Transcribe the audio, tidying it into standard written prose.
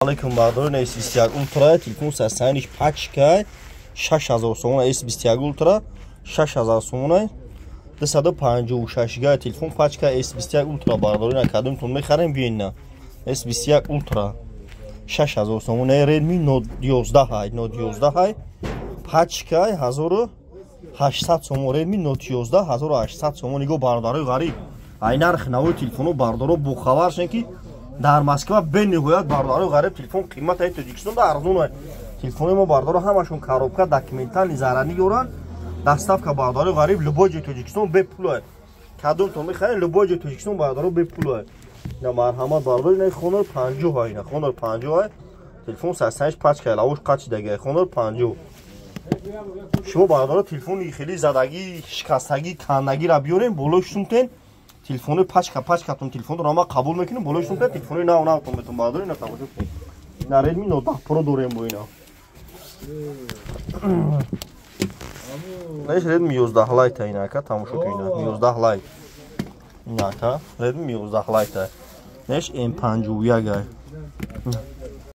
Алейкум бардорин S21 Ultra телефон сарсайниш пачка 6000 сомон S21 Ultra 6000 сомон 256 га телефон пачка S21 Ultra бардорин кадомтон мехарем биена S21 Ultra 6000 сомон Redmi Note 11 Note 11 пачка 1800 сомон Redmi Note 11 1800 сомон иго бардори ғариб ай нарх навои телефону бардоро бо хабар шен ки дар Москва бениҳоят бардори ғариб телефон қимати Тоҷикистонда арзон телефони мо бардоро ҳамашон коробка документали зарани ёранд доставка бардори ғариб любой ҷои Тоҷикистон бепул кадомтон мехаред любой ҷои Тоҷикистон бардоро бепул на марҳамат бардори на хонор 50 ина хонор 50 телефон сасаниш пачка лавош қачидаги хонор 50 шумо бардоро телефони хели задаги шикастаги кандагиро биёрем болои шумтен телефони пачкатон телефонро ама қабул мекунем болои шумтен телефони навтон метон бардори на тамошо кунед на Redmi Note 10 Pro дорем бо ина Неш Redmi 11 Lite инака тамошо кунед 11 Lite инака Redmi 11 Lite неш M51